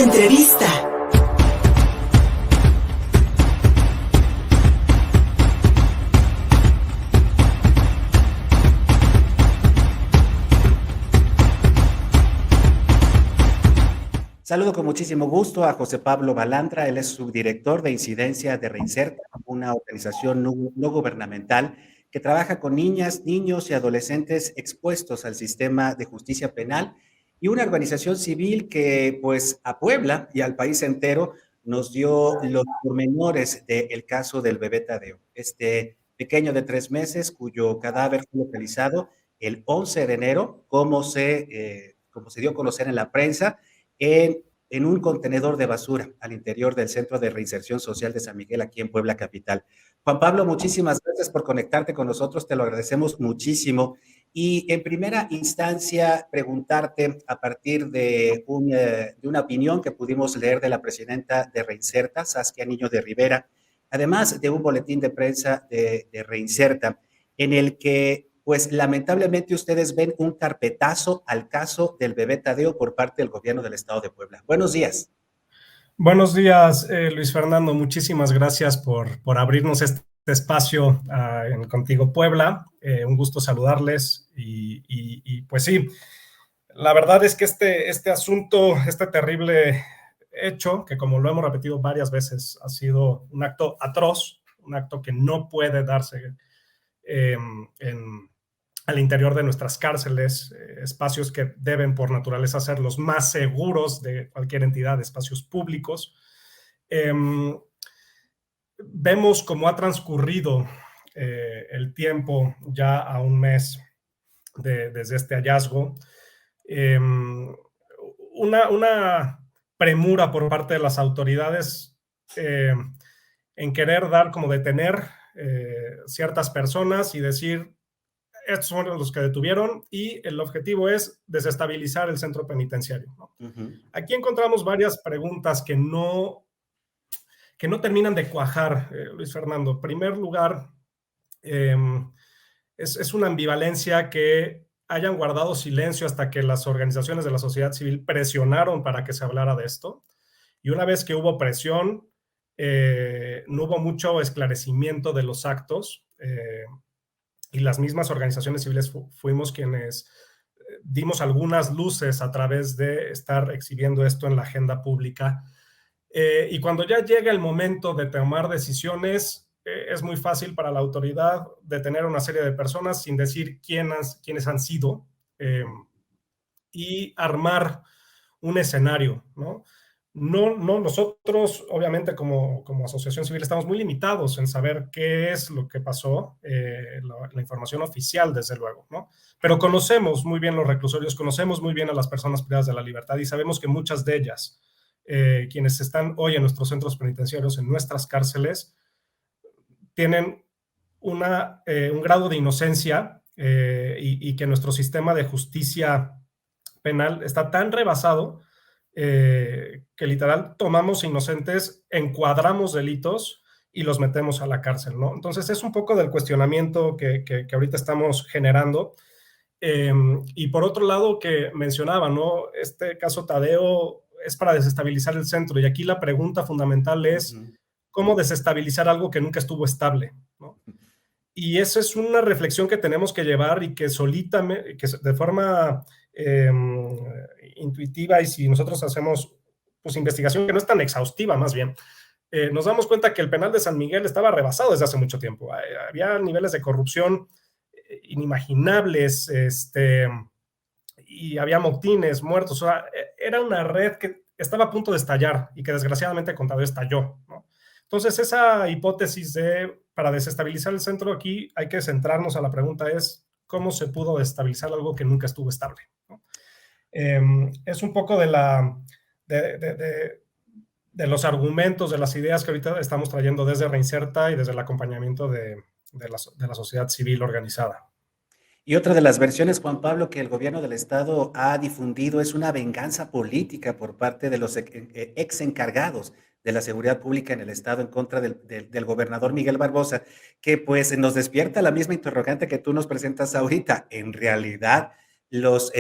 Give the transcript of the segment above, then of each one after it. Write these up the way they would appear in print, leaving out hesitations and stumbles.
Entrevista. Saludo con muchísimo gusto a José Pablo Balandra, él es subdirector de incidencia de Reinserta, una organización no gubernamental que trabaja con niñas, niños y adolescentes expuestos al sistema de justicia penal y una organización civil que pues a Puebla y al país entero nos dio los pormenores del caso del bebé Tadeo, este pequeño de 3 meses cuyo cadáver fue localizado el 11 de enero, como se dio a conocer en la prensa, en un contenedor de basura al interior del Centro de Reinserción Social de San Miguel, aquí en Puebla Capital. Juan Pablo, muchísimas gracias por conectarte con nosotros, te lo agradecemos muchísimo. Y en primera instancia, preguntarte a partir de una opinión que pudimos leer de la presidenta de Reinserta, Saskia Niño de Rivera, además de un boletín de prensa de Reinserta, en el que pues lamentablemente ustedes ven un carpetazo al caso del bebé Tadeo por parte del gobierno del estado de Puebla. Buenos días. Buenos días, Luis Fernando. Muchísimas gracias por abrirnos este espacio en Contigo Puebla. Un gusto saludarles y pues sí, la verdad es que este asunto, este terrible hecho, que como lo hemos repetido varias veces, ha sido un acto atroz, un acto que no puede darse al interior de nuestras cárceles, espacios que deben por naturaleza ser los más seguros de cualquier entidad, espacios públicos. Vemos cómo ha transcurrido el tiempo ya a un mes desde este hallazgo. Una premura por parte de las autoridades en querer dar como detener ciertas personas y decir, estos son los que detuvieron y el objetivo es desestabilizar el centro penitenciario, ¿no? Aquí encontramos varias preguntas que no terminan de cuajar, Luis Fernando. En primer lugar, es una ambivalencia que hayan guardado silencio hasta que las organizaciones de la sociedad civil presionaron para que se hablara de esto. Y una vez que hubo presión, no hubo mucho esclarecimiento de los actos. Y las mismas organizaciones civiles fuimos quienes dimos algunas luces a través de estar exhibiendo esto en la agenda pública. Y cuando ya llega el momento de tomar decisiones, es muy fácil para la autoridad detener a una serie de personas sin decir quiénes han sido y armar un escenario, ¿no? No, nosotros, obviamente, como asociación civil, estamos muy limitados en saber qué es lo que pasó, la información oficial, desde luego, ¿no? Pero conocemos muy bien los reclusorios, conocemos muy bien a las personas privadas de la libertad y sabemos que muchas de ellas, quienes están hoy en nuestros centros penitenciarios, en nuestras cárceles, tienen un grado de inocencia y que nuestro sistema de justicia penal está tan rebasado que literal tomamos inocentes, encuadramos delitos y los metemos a la cárcel, ¿no? Entonces es un poco del cuestionamiento que ahorita estamos generando. Y por otro lado, que mencionaba, ¿no? Este caso Tadeo es para desestabilizar el centro y aquí la pregunta fundamental es ¿cómo desestabilizar algo que nunca estuvo estable, ¿no? Y esa es una reflexión que tenemos que llevar y que que de forma intuitiva, y si nosotros hacemos pues investigación que no es tan exhaustiva, más bien, nos damos cuenta que el penal de San Miguel estaba rebasado desde hace mucho tiempo. Había niveles de corrupción inimaginables, y había motines, muertos. O sea, era una red que estaba a punto de estallar y que desgraciadamente con Tadeo estalló, ¿no? Entonces, esa hipótesis para desestabilizar el centro, aquí hay que centrarnos a la pregunta es, ¿cómo se pudo desestabilizar algo que nunca estuvo estable, ¿no? Es un poco de los argumentos, de las ideas que ahorita estamos trayendo desde Reinserta y desde el acompañamiento de la sociedad civil organizada. Y otra de las versiones, Juan Pablo, que el gobierno del estado ha difundido es una venganza política por parte de los ex encargados de la seguridad pública en el estado en contra del gobernador Miguel Barbosa, que pues nos despierta la misma interrogante que tú nos presentas ahorita. En realidad, los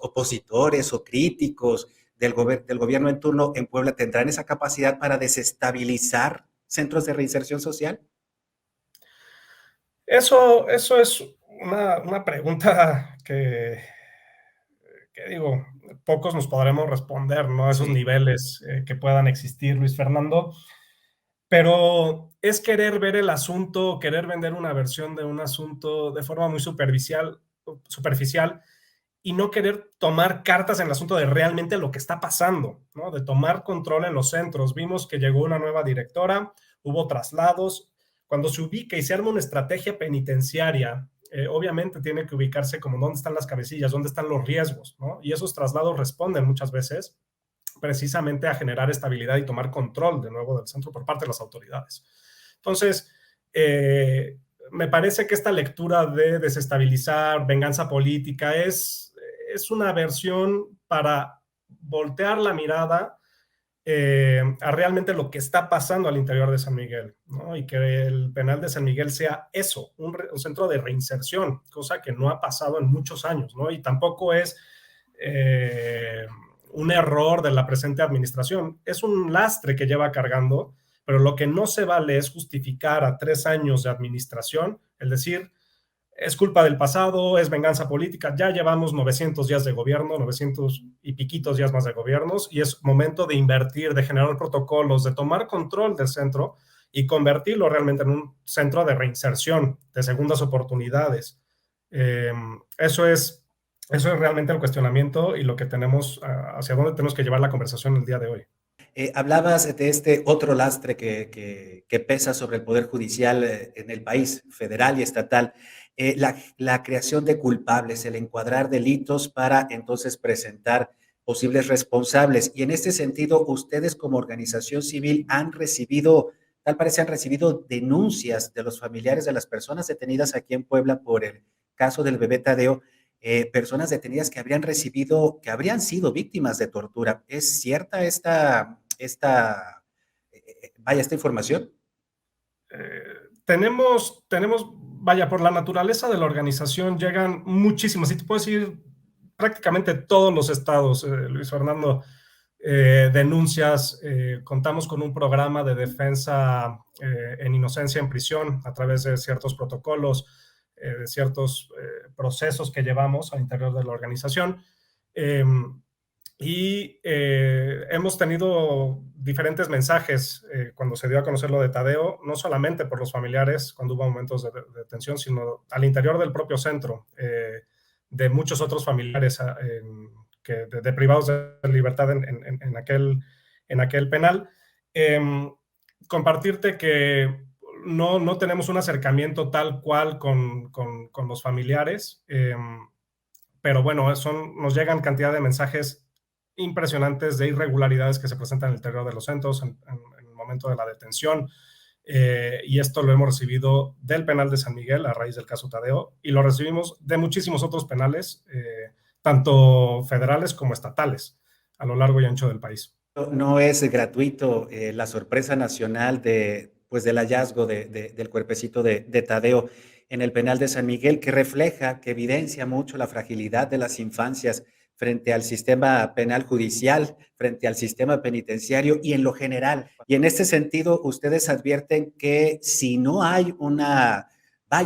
opositores o críticos del gobierno en turno en Puebla tendrán esa capacidad para desestabilizar centros de reinserción social? Eso es una pregunta que digo, pocos nos podremos responder, ¿no? A esos Sí. niveles que puedan existir, Luis Fernando. Pero es querer ver el asunto, querer vender una versión de un asunto de forma muy superficial y no querer tomar cartas en el asunto de realmente lo que está pasando, ¿no? De tomar control en los centros. Vimos que llegó una nueva directora, hubo traslados. Cuando se ubica y se arma una estrategia penitenciaria, obviamente tiene que ubicarse como dónde están las cabecillas, dónde están los riesgos, ¿no? Y esos traslados responden muchas veces precisamente a generar estabilidad y tomar control de nuevo del centro por parte de las autoridades. Entonces, me parece que esta lectura de desestabilizar, venganza política, es una versión para voltear la mirada a realmente lo que está pasando al interior de San Miguel, ¿no? Y que el penal de San Miguel sea eso, un centro de reinserción, cosa que no ha pasado en muchos años, ¿no? Y tampoco es un error de la presente administración, es un lastre que lleva cargando, pero lo que no se vale es justificar a 3 años de administración, el decir, es culpa del pasado, es venganza política, ya llevamos 900 días de gobierno, 900 y piquitos días más de gobiernos, y es momento de invertir, de generar protocolos, de tomar control del centro y convertirlo realmente en un centro de reinserción, de segundas oportunidades. Eh, eso es eso es realmente el cuestionamiento y lo que tenemos, hacia dónde tenemos que llevar la conversación el día de hoy. Hablabas de este otro lastre que pesa sobre el Poder Judicial en el país, federal y estatal, la creación de culpables, el encuadrar delitos para entonces presentar posibles responsables. Y en este sentido, ustedes como organización civil han recibido, tal parece, han recibido denuncias de los familiares de las personas detenidas aquí en Puebla por el caso del bebé Tadeo, personas detenidas que habrían recibido, que habrían sido víctimas de tortura. ¿Es cierta esta información? Vaya, por la naturaleza de la organización llegan muchísimas, y te puedo decir prácticamente todos los estados, Luis Fernando, denuncias, contamos con un programa de defensa en inocencia en prisión a través de ciertos protocolos, de ciertos procesos que llevamos al interior de la organización. Eh, y hemos tenido diferentes mensajes cuando se dio a conocer lo de Tadeo, no solamente por los familiares cuando hubo momentos de tensión, sino al interior del propio centro, de muchos otros familiares de privados de libertad en aquel penal. Eh, Compartirte que no tenemos un acercamiento tal cual con los familiares, pero bueno, nos llegan cantidad de mensajes impresionantes de irregularidades que se presentan en el interior de los centros en el momento de la detención. Y esto lo hemos recibido del penal de San Miguel a raíz del caso Tadeo y lo recibimos de muchísimos otros penales, tanto federales como estatales, a lo largo y ancho del país. No es gratuito la sorpresa nacional pues, del hallazgo del cuerpecito de Tadeo en el penal de San Miguel, que refleja, que evidencia mucho la fragilidad de las infancias frente al sistema penal judicial, frente al sistema penitenciario y en lo general. Y en este sentido, ustedes advierten que si no hay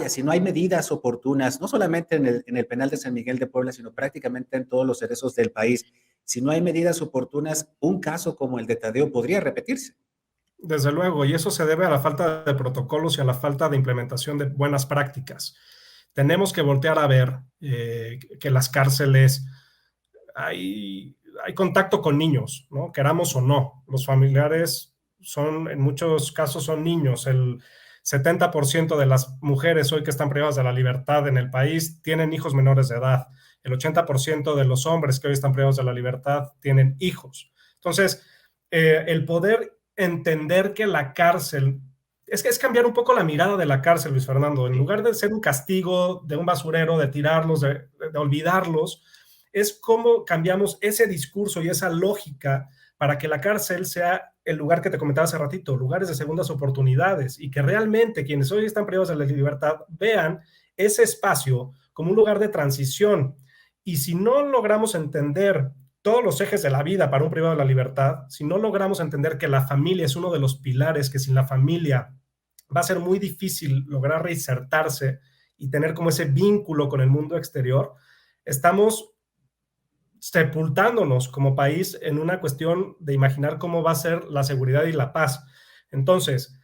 si no hay medidas oportunas, no solamente en el penal de San Miguel de Puebla, sino prácticamente en todos los cerezos del país, si no hay medidas oportunas, un caso como el de Tadeo podría repetirse. Desde luego, y eso se debe a la falta de protocolos y a la falta de implementación de buenas prácticas. Tenemos que voltear a ver que las cárceles hay contacto con niños, ¿no? Queramos o no. Los familiares en muchos casos son niños. El 70% de las mujeres hoy que están privadas de la libertad en el país tienen hijos menores de edad. El 80% de los hombres que hoy están privados de la libertad tienen hijos. Entonces, el poder entender que la cárcel es cambiar un poco la mirada de la cárcel, Luis Fernando. En lugar de ser un castigo de un basurero, de tirarlos, de olvidarlos, es cómo cambiamos ese discurso y esa lógica para que la cárcel sea el lugar que te comentaba hace ratito, lugares de segundas oportunidades, y que realmente quienes hoy están privados de la libertad vean ese espacio como un lugar de transición. Y si no logramos entender todos los ejes de la vida para un privado de la libertad, si no logramos entender que la familia es uno de los pilares, que sin la familia va a ser muy difícil lograr reinsertarse y tener como ese vínculo con el mundo exterior, estamos sepultándonos como país en una cuestión de imaginar cómo va a ser la seguridad y la paz. Entonces,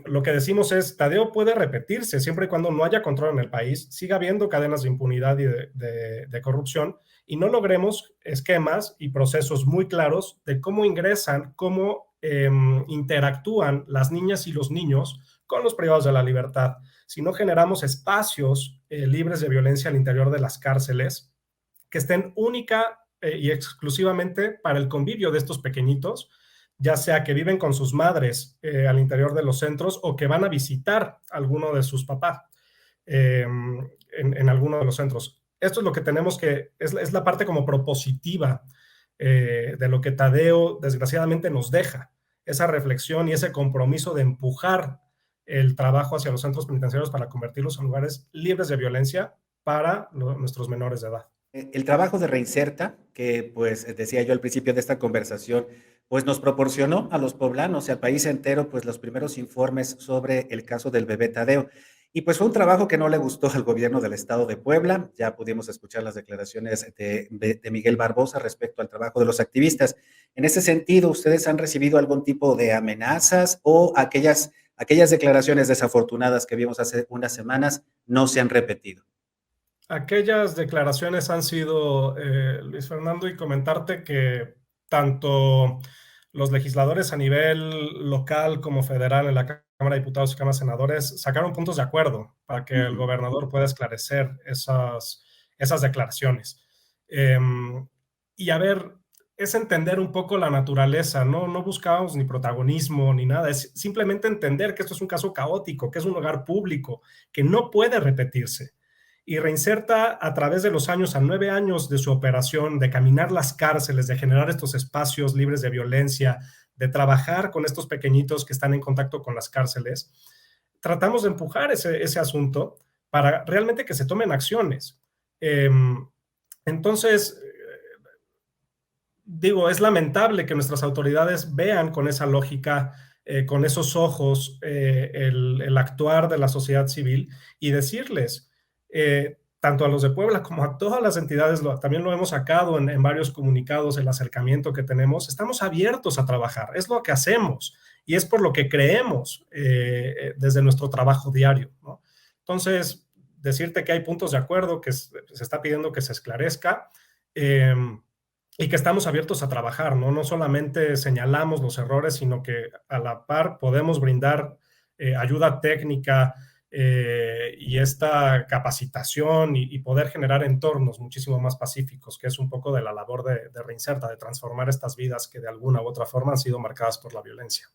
lo que decimos es, Tadeo puede repetirse siempre y cuando no haya control en el país, siga habiendo cadenas de impunidad y de corrupción, y no logremos esquemas y procesos muy claros de cómo ingresan, cómo interactúan las niñas y los niños con los privados de la libertad. Si no generamos espacios libres de violencia al interior de las cárceles, que estén única y exclusivamente para el convivio de estos pequeñitos, ya sea que viven con sus madres al interior de los centros o que van a visitar a alguno de sus papás en alguno de los centros. Esto es lo que tenemos que, es la parte como propositiva de lo que Tadeo desgraciadamente nos deja, esa reflexión y ese compromiso de empujar el trabajo hacia los centros penitenciarios para convertirlos en lugares libres de violencia para nuestros menores de edad. El trabajo de Reinserta, que pues decía yo al principio de esta conversación, pues nos proporcionó a los poblanos y al país entero pues los primeros informes sobre el caso del bebé Tadeo. Y pues fue un trabajo que no le gustó al gobierno del estado de Puebla. Ya pudimos escuchar las declaraciones de Miguel Barbosa respecto al trabajo de los activistas. En ese sentido, ¿ustedes han recibido algún tipo de amenazas o aquellas declaraciones desafortunadas que vimos hace unas semanas no se han repetido? Aquellas declaraciones han sido, Luis Fernando, y comentarte que tanto los legisladores a nivel local como federal en la Cámara de Diputados y Cámara de Senadores sacaron puntos de acuerdo para que el gobernador pueda esclarecer esas declaraciones. Y a ver, es entender un poco la naturaleza, ¿no? No buscábamos ni protagonismo ni nada, es simplemente entender que esto es un caso caótico, que es un lugar público, que no puede repetirse. Y Reinserta, a través de los años, a 9 años de su operación, de caminar las cárceles, de generar estos espacios libres de violencia, de trabajar con estos pequeñitos que están en contacto con las cárceles, tratamos de empujar ese asunto para realmente que se tomen acciones. Entonces, digo, es lamentable que nuestras autoridades vean con esa lógica, con esos ojos, el actuar de la sociedad civil y decirles, tanto a los de Puebla como a todas las entidades, también lo hemos sacado en varios comunicados, el acercamiento que tenemos, estamos abiertos a trabajar, es lo que hacemos y es por lo que creemos desde nuestro trabajo diario, ¿no? Entonces, decirte que hay puntos de acuerdo, que se está pidiendo que se esclarezca, y que estamos abiertos a trabajar, ¿no? No solamente señalamos los errores, sino que a la par podemos brindar ayuda técnica y esta capacitación y poder generar entornos muchísimo más pacíficos, que es un poco de la labor de Reinserta, de transformar estas vidas que de alguna u otra forma han sido marcadas por la violencia.